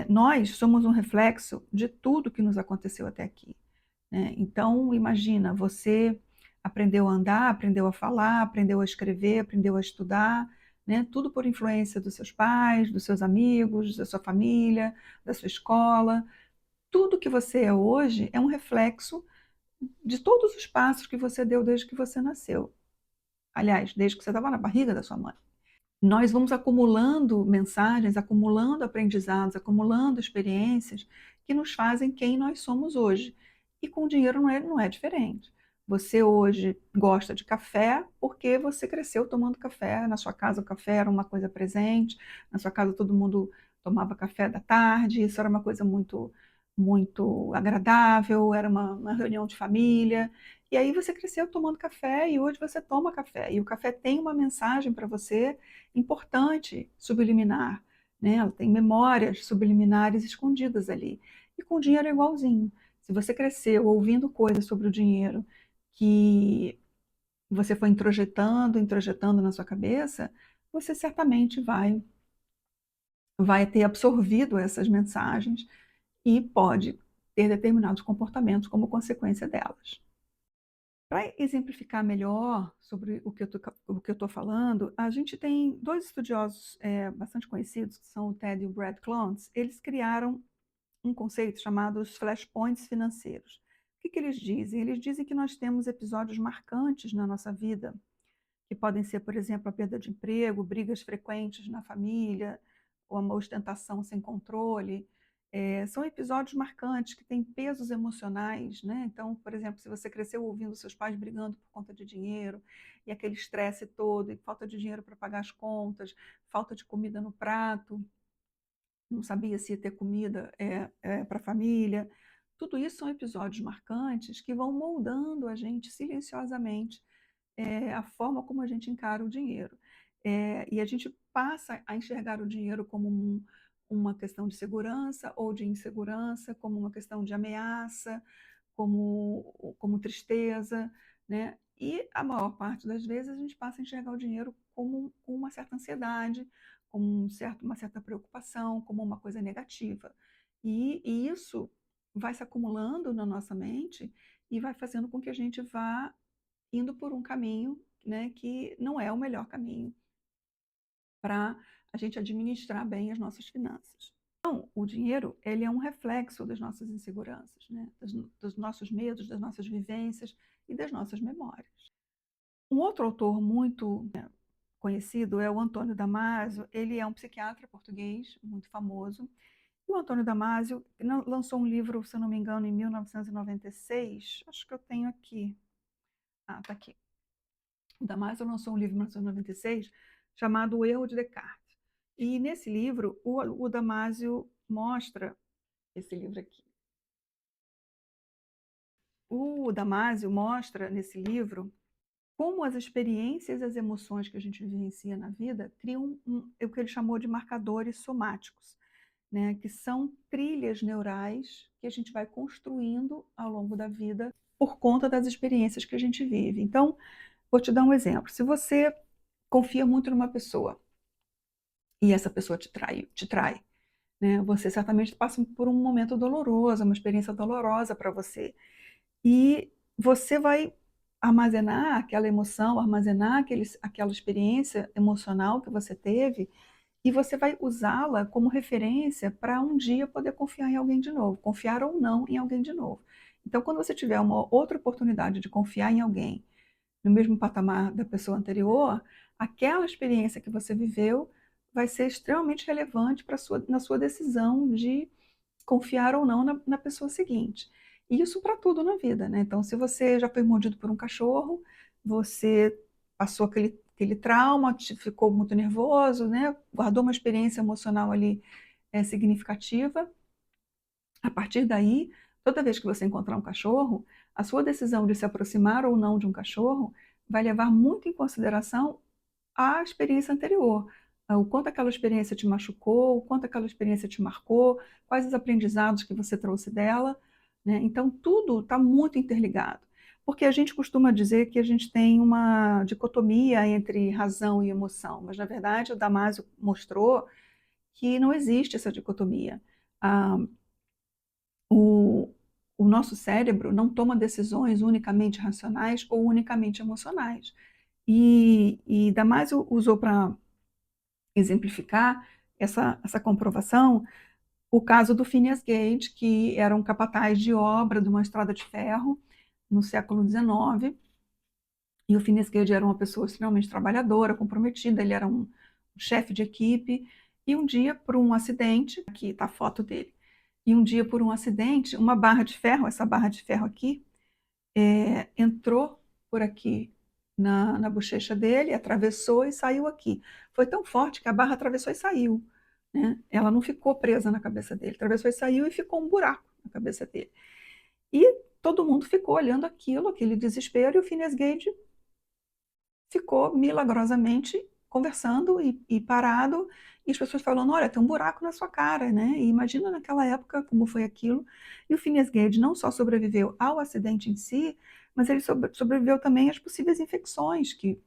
Nós somos um reflexo de tudo que nos aconteceu até aqui, né? Então, imagina, você aprendeu a andar, aprendeu a falar, aprendeu a escrever, aprendeu a estudar, né? Tudo por influência dos seus pais, dos seus amigos, da sua família, da sua escola. Tudo que você é hoje é um reflexo de todos os passos que você deu desde que você nasceu. Aliás, desde que você estava na barriga da sua mãe. Nós vamos acumulando mensagens, acumulando aprendizados, acumulando experiências que nos fazem quem nós somos hoje. E com o dinheiro não é diferente. Você hoje gosta de café porque você cresceu tomando café. Na sua casa o café era uma coisa presente, na sua casa todo mundo tomava café da tarde, isso era uma coisa muito agradável, era uma reunião de família. E aí você cresceu tomando café e hoje você toma café. E o café tem uma mensagem para você importante, subliminar, né? Ela tem memórias subliminares escondidas ali. E com o dinheiro é igualzinho. Se você cresceu ouvindo coisas sobre o dinheiro que você foi introjetando na sua cabeça, você certamente vai ter absorvido essas mensagens e pode ter determinados comportamentos como consequência delas. Para exemplificar melhor sobre o que eu estou falando, a gente tem dois estudiosos bastante conhecidos, que são o Ted e o Brad Klontz. Eles criaram um conceito chamado os flashpoints financeiros. O que eles dizem? Eles dizem que nós temos episódios marcantes na nossa vida, que podem ser, por exemplo, a perda de emprego, brigas frequentes na família, ou uma ostentação sem controle. São episódios marcantes que têm pesos emocionais, né? Então, por exemplo, se você cresceu ouvindo seus pais brigando por conta de dinheiro, e aquele estresse todo, e falta de dinheiro para pagar as contas, falta de comida no prato, não sabia se ia ter comida para a família. Tudo isso são episódios marcantes que vão moldando a gente silenciosamente, a forma como a gente encara o dinheiro. E a gente passa a enxergar o dinheiro como uma questão de segurança ou de insegurança, como uma questão de ameaça, como tristeza, né? E a maior parte das vezes a gente passa a enxergar o dinheiro como com uma certa ansiedade, como uma certa preocupação, como uma coisa negativa. E isso vai se acumulando na nossa mente e vai fazendo com que a gente vá indo por um caminho, né, que não é o melhor caminho para a gente administrar bem as nossas finanças. Então, o dinheiro, ele é um reflexo das nossas inseguranças, né, dos nossos medos, das nossas vivências e das nossas memórias. Um outro autor muito conhecido é o Antônio Damasio. Ele é um psiquiatra português muito famoso. E o Antônio Damasio lançou um livro, se eu não me engano, em 1996. Acho que eu tenho aqui. Ah, está aqui. O Damasio lançou um livro em 1996 chamado O Erro de Descartes. E nesse livro, o Damasio mostra esse livro aqui. O Damasio mostra nesse livro como as experiências e as emoções que a gente vivencia na vida criam o que ele chamou de marcadores somáticos, né? Que são trilhas neurais que a gente vai construindo ao longo da vida por conta das experiências que a gente vive. Então, vou te dar um exemplo. Se você confia muito numa pessoa e essa pessoa te trai, né? Você certamente passa por um momento doloroso, uma experiência dolorosa para você. E você vai armazenar aquela emoção, armazenar aquela experiência emocional que você teve e você vai usá-la como referência para um dia poder confiar em alguém de novo, confiar ou não em alguém de novo. Então, quando você tiver uma outra oportunidade de confiar em alguém no mesmo patamar da pessoa anterior, aquela experiência que você viveu vai ser extremamente relevante na sua decisão de confiar ou não na pessoa seguinte. E isso para tudo na vida, né? Então, se você já foi mordido por um cachorro, você passou aquele trauma, ficou muito nervoso, né? Guardou uma experiência emocional ali significativa. A partir daí, toda vez que você encontrar um cachorro, a sua decisão de se aproximar ou não de um cachorro vai levar muito em consideração a experiência anterior. O quanto aquela experiência te machucou, o quanto aquela experiência te marcou, quais os aprendizados que você trouxe dela, né? Então, tudo está muito interligado. Porque a gente costuma dizer que a gente tem uma dicotomia entre razão e emoção, mas, na verdade, o Damasio mostrou que não existe essa dicotomia. a, o, o nosso cérebro não toma decisões unicamente racionais ou unicamente emocionais. E Damasio usou para exemplificar essa comprovação o caso do Phineas Gage, que era um capataz de obra de uma estrada de ferro no século XIX, e o Phineas Gage era uma pessoa extremamente trabalhadora, comprometida, ele era um chefe de equipe, e um dia, por um acidente, aqui está a foto dele, e um dia, por um acidente, uma barra de ferro, essa barra de ferro aqui, entrou por aqui na bochecha dele, atravessou e saiu aqui. Foi tão forte que a barra atravessou e saiu, né? Ela não ficou presa na cabeça dele, atravessou e saiu e ficou um buraco na cabeça dele. E todo mundo ficou olhando aquilo, aquele desespero, e o Phineas Gage ficou milagrosamente conversando e parado, e as pessoas falando, olha, tem um buraco na sua cara, né? E imagina naquela época como foi aquilo. E o Phineas Gage não só sobreviveu ao acidente em si, mas ele sobreviveu também às possíveis infecções que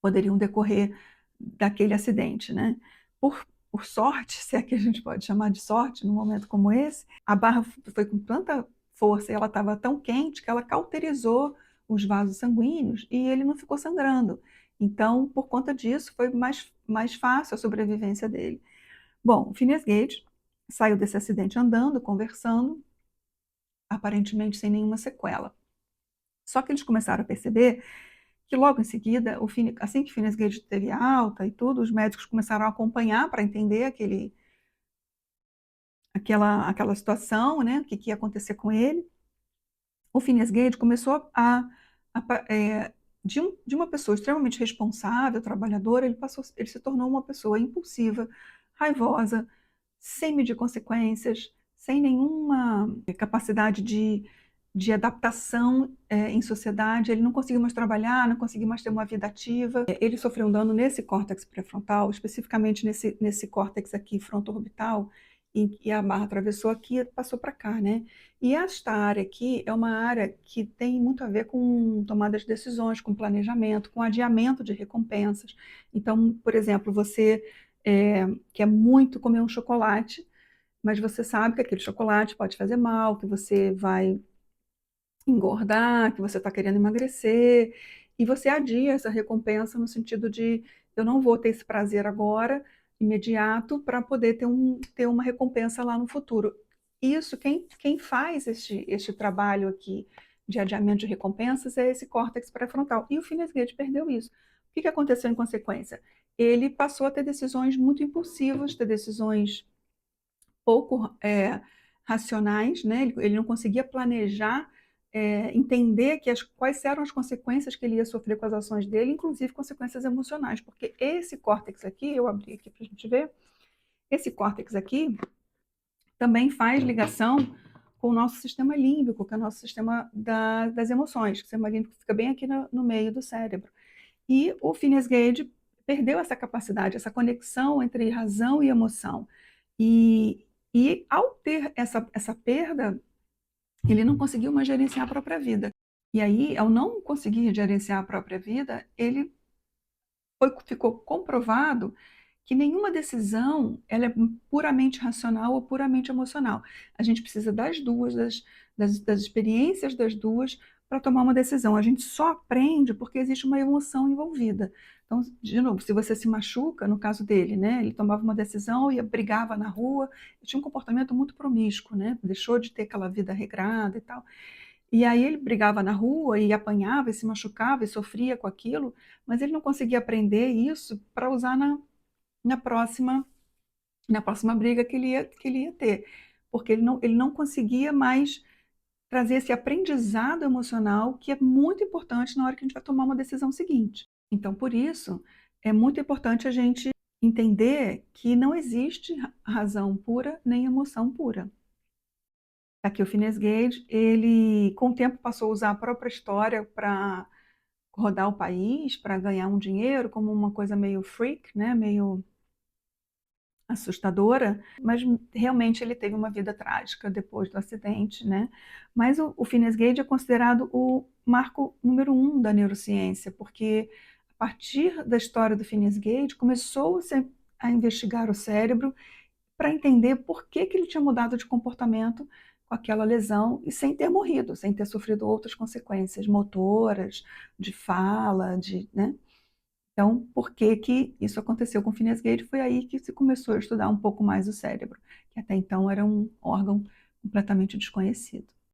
poderiam decorrer daquele acidente, né? Por sorte, se é que a gente pode chamar de sorte num momento como esse, a barra foi com tanta força e ela estava tão quente que ela cauterizou os vasos sanguíneos e ele não ficou sangrando. Então, por conta disso, foi mais fácil a sobrevivência dele. Bom, o Phineas Gage saiu desse acidente andando, conversando, aparentemente sem nenhuma sequela. Só que eles começaram a perceber que logo em seguida, assim que Phineas Gage teve alta e tudo, os médicos começaram a acompanhar para entender aquela situação, né, o que ia acontecer com ele. O Phineas Gage começou de uma pessoa extremamente responsável, trabalhadora, ele se tornou uma pessoa impulsiva, raivosa, sem medir consequências, sem nenhuma capacidade de adaptação em sociedade. Ele não conseguiu mais trabalhar, não conseguiu mais ter uma vida ativa. Ele sofreu um dano nesse córtex pré-frontal, especificamente nesse córtex aqui fronto-orbital, e a barra atravessou aqui e passou para cá, né? E esta área aqui é uma área que tem muito a ver com tomada de decisões, com planejamento, com adiamento de recompensas. Então, por exemplo, você quer muito comer um chocolate, mas você sabe que aquele chocolate pode fazer mal, que você vai engordar, que você está querendo emagrecer, e você adia essa recompensa no sentido de eu não vou ter esse prazer agora, imediato, para poder ter uma recompensa lá no futuro. Isso, quem faz este trabalho aqui de adiamento de recompensas é esse córtex pré-frontal. E o Phineas Gage perdeu isso. O que aconteceu em consequência? Ele passou a ter decisões muito impulsivas, ter decisões pouco racionais, né? Ele não conseguia planejar, entender quais eram as consequências que ele ia sofrer com as ações dele, inclusive consequências emocionais, porque esse córtex aqui, eu abri aqui para a gente ver, esse córtex aqui também faz ligação com o nosso sistema límbico, que é o nosso sistema das emoções, o sistema límbico fica bem aqui no meio do cérebro. E o Phineas Gage perdeu essa capacidade, essa conexão entre razão e emoção. E, e ao ter essa perda, ele não conseguiu mais gerenciar a própria vida. E aí, ao não conseguir gerenciar a própria vida, ficou comprovado que nenhuma decisão ela é puramente racional ou puramente emocional. A gente precisa das duas, das experiências das duas, para tomar uma decisão. A gente só aprende porque existe uma emoção envolvida. Então, de novo, se você se machuca, no caso dele, né, ele tomava uma decisão e brigava na rua, tinha um comportamento muito promíscuo, né, deixou de ter aquela vida regrada e tal. E aí ele brigava na rua e apanhava e se machucava e sofria com aquilo, mas ele não conseguia aprender isso para usar na próxima, na próxima briga que ele ia ter, porque ele não conseguia mais trazer esse aprendizado emocional que é muito importante na hora que a gente vai tomar uma decisão seguinte. Então, por isso, é muito importante a gente entender que não existe razão pura nem emoção pura. Aqui o Phineas Gage, ele com o tempo passou a usar a própria história para rodar o país, para ganhar um dinheiro, como uma coisa meio freak, né? Meio assustadora, mas realmente ele teve uma vida trágica depois do acidente, né? Mas o Phineas Gage é considerado o marco número 1 da neurociência, porque a partir da história do Phineas Gage começou-se a investigar o cérebro para entender por que que ele tinha mudado de comportamento com aquela lesão e sem ter morrido, sem ter sofrido outras consequências motoras, de fala, né. Então, por que que isso aconteceu com o Phineas Gage? Foi aí que se começou a estudar um pouco mais o cérebro, que até então era um órgão completamente desconhecido.